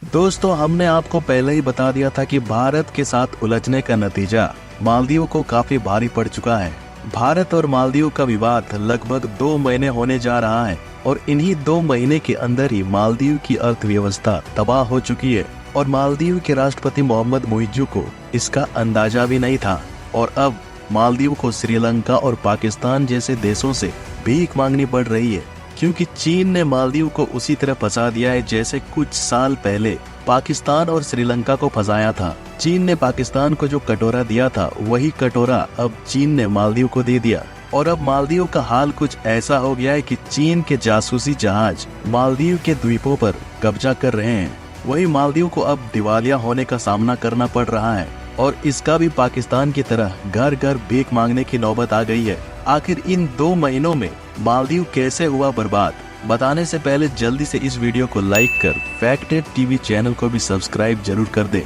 दोस्तों, हमने आपको पहले ही बता दिया था कि भारत के साथ उलझने का नतीजा मालदीव को काफी भारी पड़ चुका है। भारत और मालदीव का विवाद लगभग 2 महीने होने जा रहा है और इन्हीं 2 महीने के अंदर ही मालदीव की अर्थव्यवस्था तबाह हो चुकी है और मालदीव के राष्ट्रपति मोहम्मद मुइज्जू को इसका अंदाजा भी नहीं था। और अब मालदीव को श्रीलंका और पाकिस्तान जैसे देशों से भीख मांगनी पड़ रही है, क्योंकि चीन ने मालदीव को उसी तरह फंसा दिया है जैसे कुछ साल पहले पाकिस्तान और श्रीलंका को फंसाया था। चीन ने पाकिस्तान को जो कटोरा दिया था, वही कटोरा अब चीन ने मालदीव को दे दिया। और अब मालदीव का हाल कुछ ऐसा हो गया है कि चीन के जासूसी जहाज मालदीव के द्वीपों पर कब्जा कर रहे हैं। वही मालदीव को अब दिवालिया होने का सामना करना पड़ रहा है और इसका भी पाकिस्तान की तरह घर घर भीख मांगने की नौबत आ गई है। आखिर इन 2 महीनों में मालदीव कैसे हुआ बर्बाद, बताने से पहले जल्दी से इस वीडियो को लाइक कर फैक्टेड टीवी चैनल को भी सब्सक्राइब जरूर कर दे।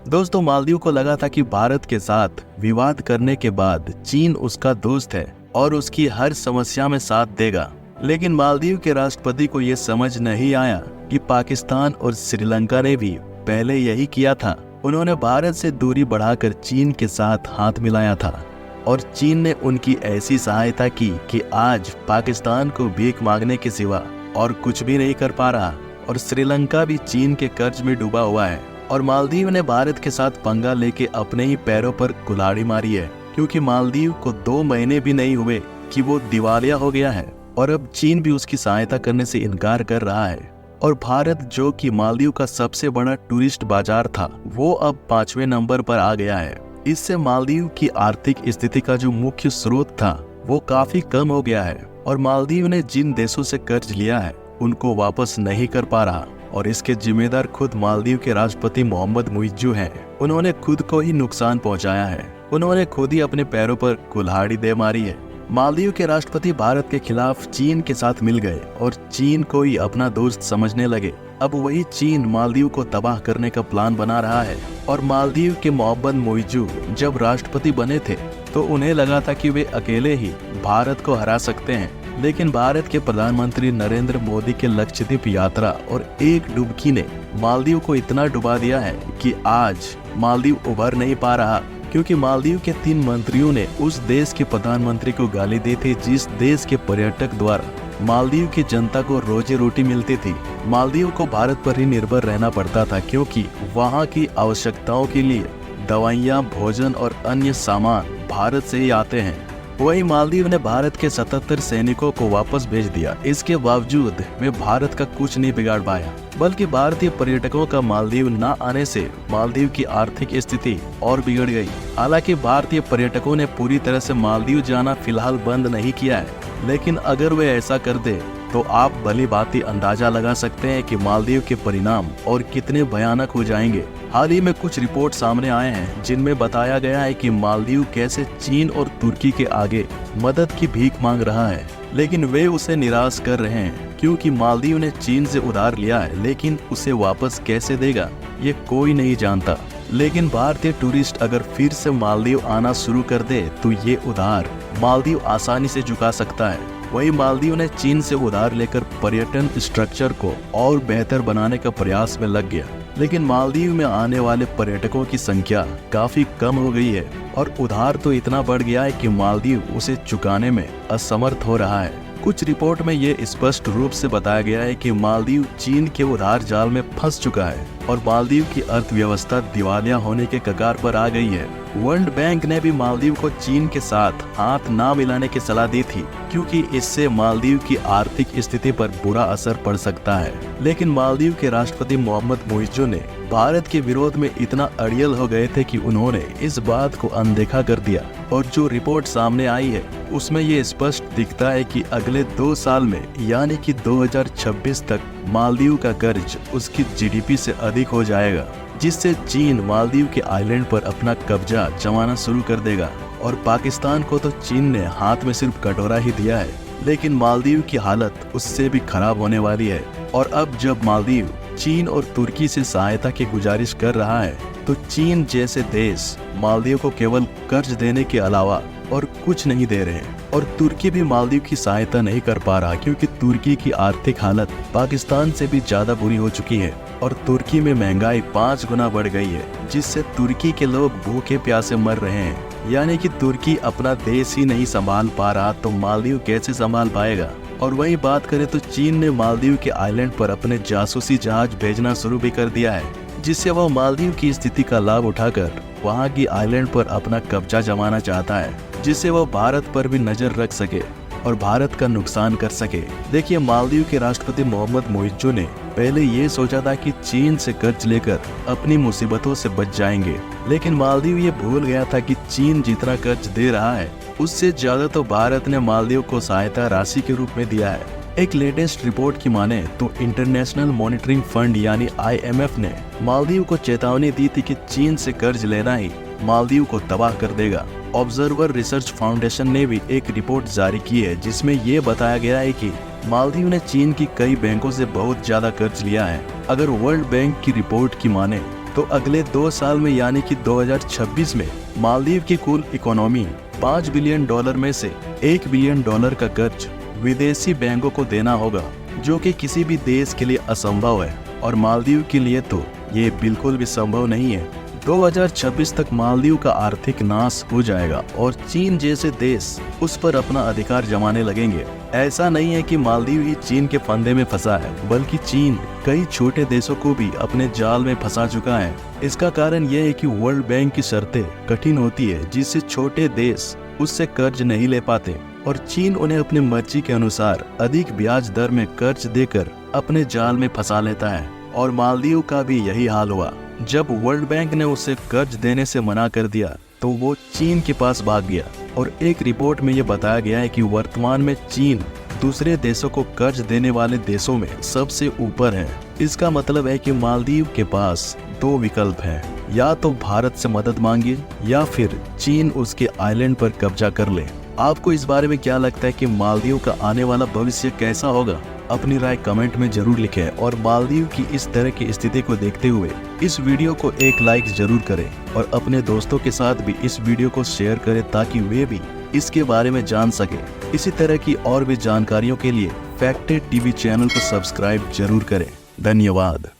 दोस्तों, मालदीव को लगा था कि भारत के साथ विवाद करने के बाद चीन उसका दोस्त है और उसकी हर समस्या में साथ देगा, लेकिन मालदीव के राष्ट्रपति को यह समझ नहीं आया कि पाकिस्तान और श्रीलंका ने भी पहले यही किया था। उन्होंने भारत से दूरी बढ़ाकर चीन के साथ हाथ मिलाया था और चीन ने उनकी ऐसी सहायता की कि आज पाकिस्तान को भीख मांगने के सिवा और कुछ भी नहीं कर पा रहा और श्रीलंका भी चीन के कर्ज में डूबा हुआ है। और मालदीव ने भारत के साथ पंगा लेके अपने ही पैरों पर कुल्हाड़ी मारी है, क्योंकि मालदीव को 2 महीने भी नहीं हुए कि वो दिवालिया हो गया है और अब चीन भी उसकी सहायता करने से इनकार कर रहा है। और भारत, जो कि मालदीव का सबसे बड़ा टूरिस्ट बाजार था, वो अब 5वें नंबर पर आ गया है। इससे मालदीव की आर्थिक स्थिति का जो मुख्य स्रोत था वो काफी कम हो गया है और मालदीव ने जिन देशों से कर्ज लिया है उनको वापस नहीं कर पा रहा और इसके जिम्मेदार खुद मालदीव के राष्ट्रपति मोहम्मद मुइज्जू हैं। उन्होंने खुद को ही नुकसान पहुंचाया है, उन्होंने खुद ही अपने पैरों पर कुल्हाड़ी दे मारी है। मालदीव के राष्ट्रपति भारत के खिलाफ चीन के साथ मिल गए और चीन को ही अपना दोस्त समझने लगे। अब वही चीन मालदीव को तबाह करने का प्लान बना रहा है। और मालदीव के मोहम्मद मुइज्जू जब राष्ट्रपति बने थे तो उन्हें लगा था कि वे अकेले ही भारत को हरा सकते हैं, लेकिन भारत के प्रधानमंत्री नरेंद्र मोदी के लक्षद्वीप यात्रा और एक डुबकी ने मालदीव को इतना डुबा दिया है कि आज मालदीव उभर नहीं पा रहा, क्योंकि मालदीव के 3 मंत्रियों ने उस देश के प्रधानमंत्री को गाली दी थी जिस देश के पर्यटक द्वारा मालदीव की जनता को रोजी रोटी मिलती थी। मालदीव को भारत पर ही निर्भर रहना पड़ता था, क्योंकि वहाँ की आवश्यकताओं के लिए दवाइयाँ, भोजन और अन्य सामान भारत से ही आते हैं। वही मालदीव ने भारत के 77 सैनिकों को वापस भेज दिया। इसके बावजूद वे भारत का कुछ नहीं बिगाड़ पाया, बल्कि भारतीय पर्यटकों का मालदीव न आने से मालदीव की आर्थिक स्थिति और बिगड़ गई। हालांकि भारतीय पर्यटकों ने पूरी तरह से मालदीव जाना फिलहाल बंद नहीं किया है, लेकिन अगर वे ऐसा कर दे तो आप भली भांति अंदाजा लगा सकते हैं कि मालदीव के परिणाम और कितने भयानक हो जाएंगे। हाल ही में कुछ रिपोर्ट सामने आए हैं जिनमें बताया गया है कि मालदीव कैसे चीन और तुर्की के आगे मदद की भीख मांग रहा है, लेकिन वे उसे निराश कर रहे हैं, क्योंकि मालदीव ने चीन से उधार लिया है, लेकिन उसे वापस कैसे देगा ये कोई नहीं जानता। लेकिन भारतीय टूरिस्ट अगर फिर से मालदीव आना शुरू कर दे तो ये उधार मालदीव आसानी से चुका सकता है। वही मालदीव ने चीन से उधार लेकर पर्यटन स्ट्रक्चर को और बेहतर बनाने का प्रयास में लग गया, लेकिन मालदीव में आने वाले पर्यटकों की संख्या काफी कम हो गई है और उधार तो इतना बढ़ गया है कि मालदीव उसे चुकाने में असमर्थ हो रहा है। कुछ रिपोर्ट में ये स्पष्ट रूप से बताया गया है कि मालदीव चीन के उधार जाल में फंस चुका है और मालदीव की अर्थव्यवस्था दिवालिया होने के कगार पर आ गई है। वर्ल्ड बैंक ने भी मालदीव को चीन के साथ हाथ ना मिलाने की सलाह दी थी, क्योंकि इससे मालदीव की आर्थिक स्थिति पर बुरा असर पड़ सकता है। लेकिन मालदीव के राष्ट्रपति मोहम्मद मुइज्जू ने भारत के विरोध में इतना अड़ियल हो गए थे कि उन्होंने इस बात को अनदेखा कर दिया। और जो रिपोर्ट सामने आई है उसमें ये स्पष्ट दिखता है कि अगले 2 साल में, यानी कि 2026 तक मालदीव का कर्ज उसकी जीडीपी से अधिक हो जाएगा, जिससे चीन मालदीव के आइलैंड पर अपना कब्जा जमाना शुरू कर देगा। और पाकिस्तान को तो चीन ने हाथ में सिर्फ कटोरा ही दिया है, लेकिन मालदीव की हालत उससे भी खराब होने वाली है। और अब जब मालदीव चीन और तुर्की से सहायता की गुजारिश कर रहा है तो चीन जैसे देश मालदीव को केवल कर्ज देने के अलावा और कुछ नहीं दे रहे हैं। और तुर्की भी मालदीव की सहायता नहीं कर पा रहा क्योंकि तुर्की की आर्थिक हालत पाकिस्तान से भी ज्यादा बुरी हो चुकी है और तुर्की में महंगाई 5 गुना बढ़ गई है, जिससे तुर्की के लोग भूखे प्यासे मर रहे हैं। यानी कि तुर्की अपना देश ही नहीं संभाल पा रहा तो मालदीव कैसे संभाल पाएगा। और वही बात करें तो चीन ने मालदीव के आइलैंड पर अपने जासूसी जहाज भेजना शुरू भी कर दिया है, जिससे वह मालदीव की स्थिति का लाभ उठाकर वहां की आइलैंड पर अपना कब्जा जमाना चाहता है, जिससे वह भारत पर भी नजर रख सके और भारत का नुकसान कर सके। देखिए, मालदीव के राष्ट्रपति मोहम्मद मोइज्जो ने पहले ये सोचा था कि चीन से कर्ज लेकर अपनी मुसीबतों से बच जाएंगे, लेकिन मालदीव ये भूल गया था कि चीन जितना कर्ज दे रहा है उससे ज्यादा तो भारत ने मालदीव को सहायता राशि के रूप में दिया है। एक लेटेस्ट रिपोर्ट की माने तो इंटरनेशनल मॉनिटरिंग फंड यानी IMF ने मालदीव को चेतावनी दी थी कि चीन से कर्ज लेना ही मालदीव को तबाह कर देगा। ऑब्जर्वर रिसर्च फाउंडेशन ने भी एक रिपोर्ट जारी की है जिसमें ये बताया गया है कि मालदीव ने चीन की कई बैंकों से बहुत ज्यादा कर्ज लिया है। अगर वर्ल्ड बैंक की रिपोर्ट की माने तो अगले 2 साल में यानी कि 2026 में मालदीव की कुल इकोनॉमी $5 बिलियन में से $1 बिलियन का कर्ज विदेशी बैंकों को देना होगा, जो कि किसी भी देश के लिए असंभव है और मालदीव के लिए तो ये बिल्कुल भी संभव नहीं है। 2026 तक मालदीव का आर्थिक नाश हो जाएगा और चीन जैसे देश उस पर अपना अधिकार जमाने लगेंगे। ऐसा नहीं है कि मालदीव ही चीन के फंदे में फंसा है, बल्कि चीन कई छोटे देशों को भी अपने जाल में फंसा चुका है। इसका कारण यह है कि वर्ल्ड बैंक की शर्तें कठिन होती है, जिससे छोटे देश उससे कर्ज नहीं ले पाते और चीन उन्हें अपनी मर्जी के अनुसार अधिक ब्याज दर में कर्ज देकर अपने जाल में फंसा लेता है। और मालदीव का भी यही हाल हुआ। जब वर्ल्ड बैंक ने उसे कर्ज देने से मना कर दिया तो वो चीन के पास भाग गया और एक रिपोर्ट में ये बताया गया है कि वर्तमान में चीन दूसरे देशों को कर्ज देने वाले देशों में सबसे ऊपर है। इसका मतलब है कि मालदीव के पास 2 विकल्प हैं, या तो भारत से मदद मांगे या फिर चीन उसके आइलैंड पर कब्जा कर ले। आपको इस बारे में क्या लगता है कि मालदीव का आने वाला भविष्य कैसा होगा? अपनी राय कमेंट में जरूर लिखें और मालदीव की इस तरह की स्थिति को देखते हुए इस वीडियो को एक लाइक जरूर करें और अपने दोस्तों के साथ भी इस वीडियो को शेयर करें ताकि वे भी इसके बारे में जान सके। इसी तरह की और भी जानकारियों के लिए फैक्टेड टीवी चैनल को सब्सक्राइब जरूर करें। धन्यवाद।